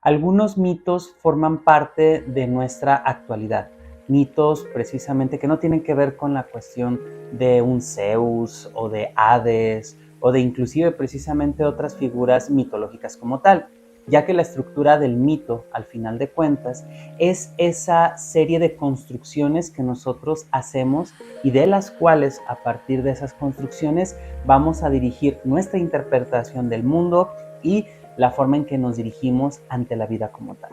Algunos mitos forman parte de nuestra actualidad, mitos precisamente que no tienen que ver con la cuestión de un Zeus o de Hades o de inclusive precisamente otras figuras mitológicas como tal, ya que la estructura del mito, al final de cuentas, es esa serie de construcciones que nosotros hacemos y de las cuales, a partir de esas construcciones, vamos a dirigir nuestra interpretación del mundo y la forma en que nos dirigimos ante la vida como tal.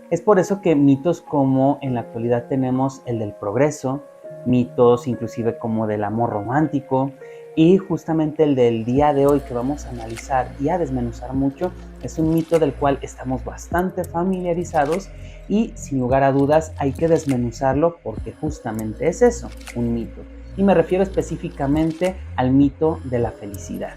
Es por eso que mitos como en la actualidad tenemos el del progreso, mitos inclusive como del amor romántico y justamente el del día de hoy que vamos a analizar y a desmenuzar mucho, es un mito del cual estamos bastante familiarizados y sin lugar a dudas hay que desmenuzarlo porque justamente es eso, un mito. Y me refiero específicamente al mito de la felicidad.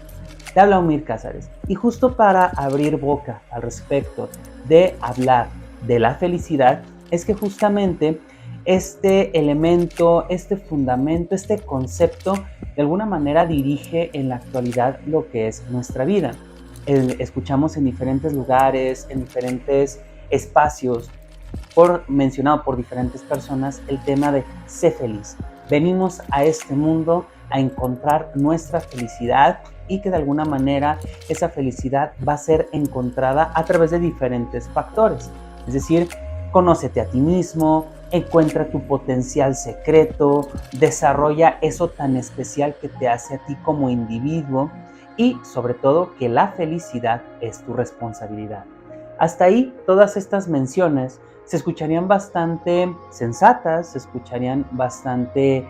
Te habla Omir Cázares y justo para abrir boca al respecto de hablar de la felicidad es que justamente este elemento, este fundamento, este concepto de alguna manera dirige en la actualidad lo que es nuestra vida. Escuchamos en diferentes lugares, en diferentes espacios, mencionado por diferentes personas, el tema de sé feliz. Venimos a este mundo a encontrar nuestra felicidad y que de alguna manera esa felicidad va a ser encontrada a través de diferentes factores. Es decir, conócete a ti mismo, encuentra tu potencial secreto, desarrolla eso tan especial que te hace a ti como individuo y sobre todo que la felicidad es tu responsabilidad. Hasta ahí todas estas menciones se escucharían bastante sensatas, se escucharían bastante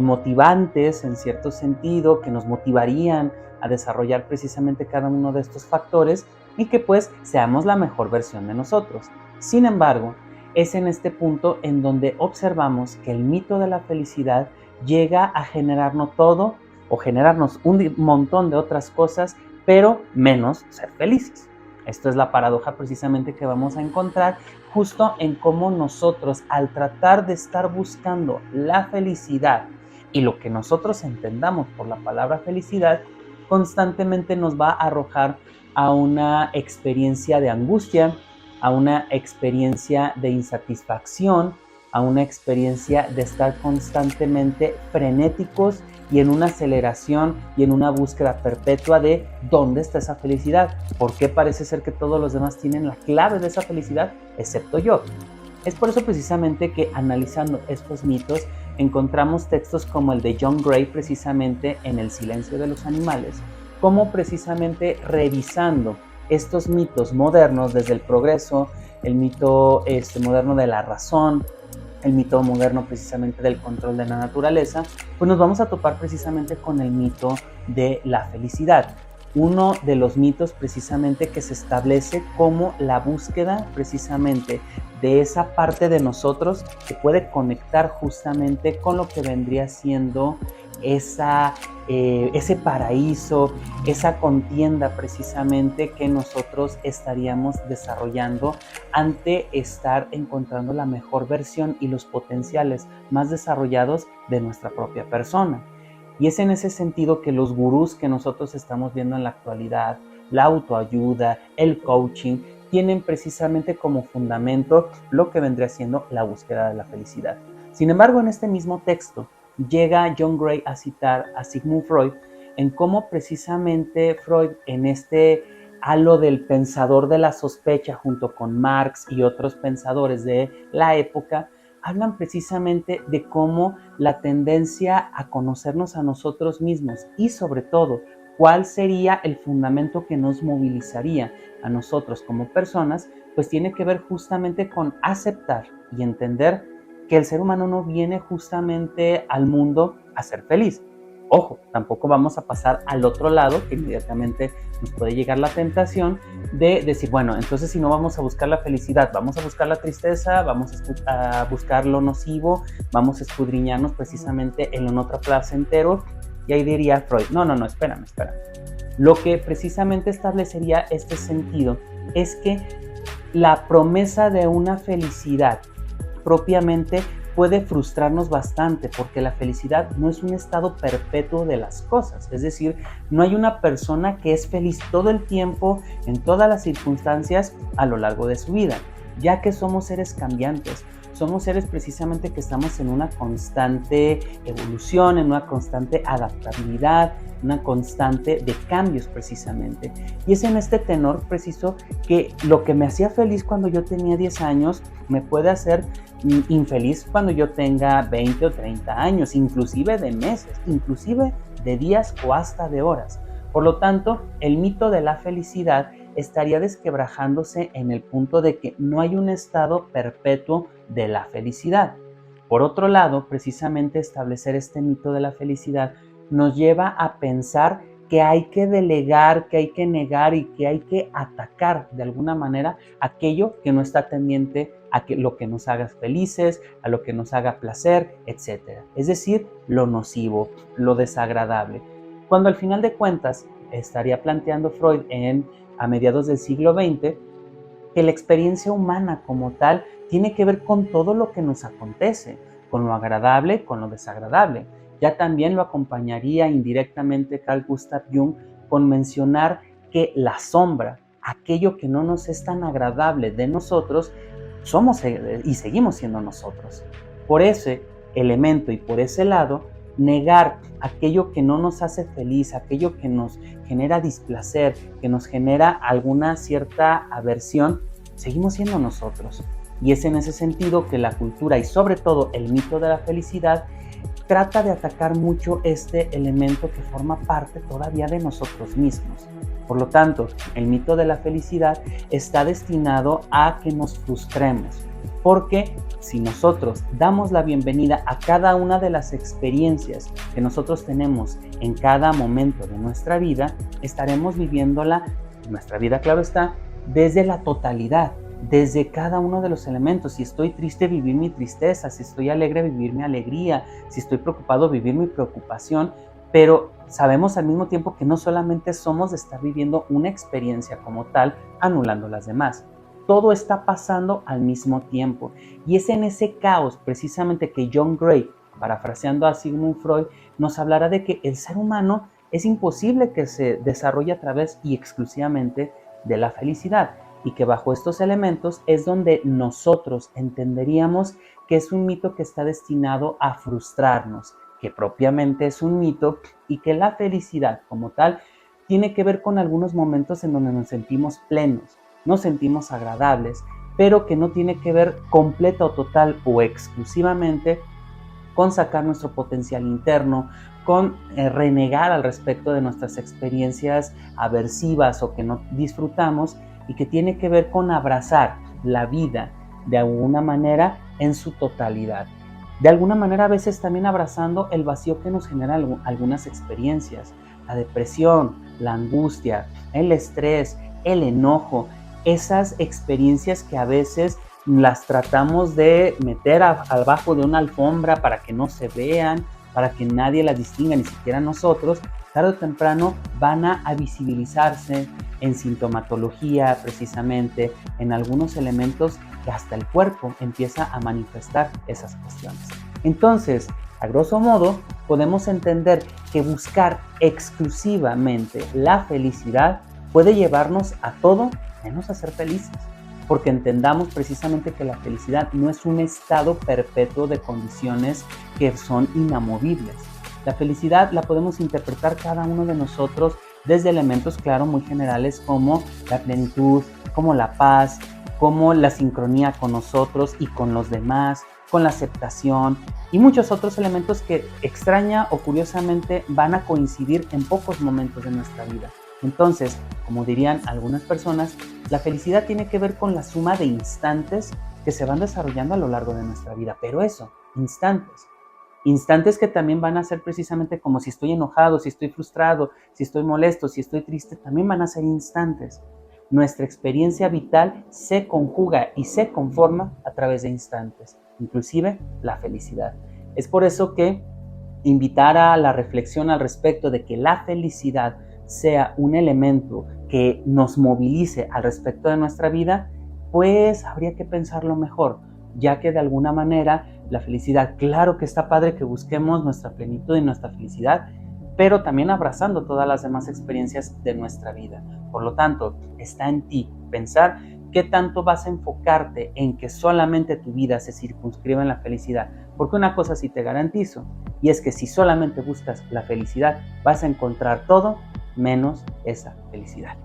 motivantes en cierto sentido, que nos motivarían a desarrollar precisamente cada uno de estos factores y que pues seamos la mejor versión de nosotros. Sin embargo, es en este punto en donde observamos que el mito de la felicidad llega a generarnos todo o generarnos un montón de otras cosas, pero menos ser felices. Esto es la paradoja precisamente que vamos a encontrar justo en cómo nosotros, al tratar de estar buscando la felicidad y lo que nosotros entendamos por la palabra felicidad, constantemente nos va a arrojar a una experiencia de angustia, a una experiencia de insatisfacción, a una experiencia de estar constantemente frenéticos y en una aceleración y en una búsqueda perpetua de dónde está esa felicidad, por qué parece ser que todos los demás tienen la clave de esa felicidad, excepto yo. Es por eso precisamente que analizando estos mitos encontramos textos como el de John Gray precisamente en El silencio de los animales, como precisamente revisando estos mitos modernos desde el progreso, el mito moderno de la razón, el mito moderno precisamente del control de la naturaleza, pues nos vamos a topar precisamente con el mito de la felicidad. Uno de los mitos precisamente que se establece como la búsqueda precisamente de esa parte de nosotros que puede conectar justamente con lo que vendría siendo ese paraíso, esa contienda precisamente que nosotros estaríamos desarrollando ante estar encontrando la mejor versión y los potenciales más desarrollados de nuestra propia persona. Y es en ese sentido que los gurús que nosotros estamos viendo en la actualidad, la autoayuda, el coaching, tienen precisamente como fundamento lo que vendría siendo la búsqueda de la felicidad. Sin embargo, en este mismo texto llega John Gray a citar a Sigmund Freud en cómo precisamente Freud, en este halo del pensador de la sospecha junto con Marx y otros pensadores de la época, hablan precisamente de cómo la tendencia a conocernos a nosotros mismos y sobre todo cuál sería el fundamento que nos movilizaría a nosotros como personas, pues tiene que ver justamente con aceptar y entender que el ser humano no viene justamente al mundo a ser feliz. Ojo, tampoco vamos a pasar al otro lado, que inmediatamente nos puede llegar la tentación de decir, bueno, entonces si no vamos a buscar la felicidad, vamos a buscar la tristeza, vamos a buscar lo nocivo, vamos a escudriñarnos precisamente en lo no placentero. Y ahí diría Freud, no, espérame. Lo que precisamente establecería este sentido es que la promesa de una felicidad propiamente puede frustrarnos bastante porque la felicidad no es un estado perpetuo de las cosas. Es decir, no hay una persona que es feliz todo el tiempo, en todas las circunstancias, a lo largo de su vida, ya que somos seres cambiantes. Somos seres precisamente que estamos en una constante evolución, en una constante adaptabilidad, una constante de cambios precisamente. Y es en este tenor preciso que lo que me hacía feliz cuando yo tenía 10 años me puede hacer infeliz cuando yo tenga 20 o 30 años, inclusive de meses, inclusive de días o hasta de horas. Por lo tanto, el mito de la felicidad estaría desquebrajándose en el punto de que no hay un estado perpetuo de la felicidad. Por otro lado, precisamente establecer este mito de la felicidad nos lleva a pensar que hay que delegar, que hay que negar y que hay que atacar de alguna manera aquello que no está tendiente a lo que nos haga felices, a lo que nos haga placer, etc. Es decir, lo nocivo, lo desagradable. Cuando al final de cuentas estaría planteando Freud a mediados del siglo XX que la experiencia humana como tal tiene que ver con todo lo que nos acontece, con lo agradable, con lo desagradable. Ya también lo acompañaría indirectamente Carl Gustav Jung con mencionar que la sombra, aquello que no nos es tan agradable de nosotros, somos y seguimos siendo nosotros. Por ese elemento y por ese lado, negar aquello que no nos hace feliz, aquello que nos genera displacer, que nos genera alguna cierta aversión, seguimos siendo nosotros. Y es en ese sentido que la cultura y sobre todo el mito de la felicidad trata de atacar mucho este elemento que forma parte todavía de nosotros mismos. Por lo tanto, el mito de la felicidad está destinado a que nos frustremos, porque si nosotros damos la bienvenida a cada una de las experiencias que nosotros tenemos en cada momento de nuestra vida, estaremos viviéndola, nuestra vida claro está, desde la totalidad, desde cada uno de los elementos. Si estoy triste, vivir mi tristeza; si estoy alegre, vivir mi alegría; si estoy preocupado, vivir mi preocupación. Pero sabemos al mismo tiempo que no solamente somos de estar viviendo una experiencia como tal, anulando las demás. Todo está pasando al mismo tiempo. Y es en ese caos precisamente que John Gray, parafraseando a Sigmund Freud, nos hablará de que el ser humano es imposible que se desarrolle a través y exclusivamente de la felicidad, y que bajo estos elementos es donde nosotros entenderíamos que es un mito que está destinado a frustrarnos, que propiamente es un mito, y que la felicidad como tal tiene que ver con algunos momentos en donde nos sentimos plenos, nos sentimos agradables, pero que no tiene que ver completa o total o exclusivamente con sacar nuestro potencial interno, con renegar al respecto de nuestras experiencias aversivas o que no disfrutamos, y que tiene que ver con abrazar la vida de alguna manera en su totalidad. De alguna manera a veces también abrazando el vacío que nos genera algunas experiencias, la depresión, la angustia, el estrés, el enojo, esas experiencias que a veces las tratamos de meter abajo de una alfombra para que no se vean, para que nadie las distinga, ni siquiera nosotros. Tarde o temprano van a visibilizarse en sintomatología precisamente, en algunos elementos que hasta el cuerpo empieza a manifestar esas cuestiones. Entonces, a grosso modo, podemos entender que buscar exclusivamente la felicidad puede llevarnos a todo menos a ser felices, porque entendamos precisamente que la felicidad no es un estado perpetuo de condiciones que son inamovibles. La felicidad la podemos interpretar cada uno de nosotros desde elementos, claro, muy generales como la plenitud, como la paz, como la sincronía con nosotros y con los demás, con la aceptación y muchos otros elementos que extraña o curiosamente van a coincidir en pocos momentos de nuestra vida. Entonces, como dirían algunas personas, la felicidad tiene que ver con la suma de instantes que se van desarrollando a lo largo de nuestra vida. Pero eso, instantes. Instantes que también van a ser precisamente como si estoy enojado, si estoy frustrado, si estoy molesto, si estoy triste, también van a ser instantes. Nuestra experiencia vital se conjuga y se conforma a través de instantes, inclusive la felicidad. Es por eso que invitar a la reflexión al respecto de que la felicidad sea un elemento que nos movilice al respecto de nuestra vida, pues habría que pensarlo mejor, ya que de alguna manera la felicidad. Claro que está padre que busquemos nuestra plenitud y nuestra felicidad, pero también abrazando todas las demás experiencias de nuestra vida. Por lo tanto, está en ti pensar qué tanto vas a enfocarte en que solamente tu vida se circunscriba en la felicidad. Porque una cosa sí te garantizo, y es que si solamente buscas la felicidad, vas a encontrar todo menos esa felicidad.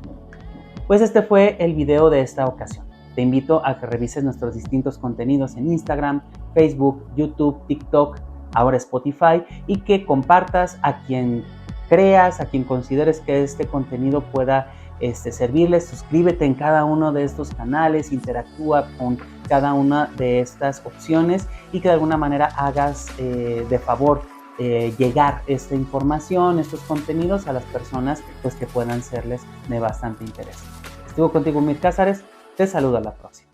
Pues este fue el video de esta ocasión. Te invito a que revises nuestros distintos contenidos en Instagram, Facebook, YouTube, TikTok, ahora Spotify, y que compartas a quien creas, a quien consideres que este contenido pueda servirles. Suscríbete en cada uno de estos canales, interactúa con cada una de estas opciones y que de alguna manera hagas de favor llegar esta información, estos contenidos a las personas pues, que puedan serles de bastante interés. Estuvo contigo Mir Cázares, te saludo a la próxima.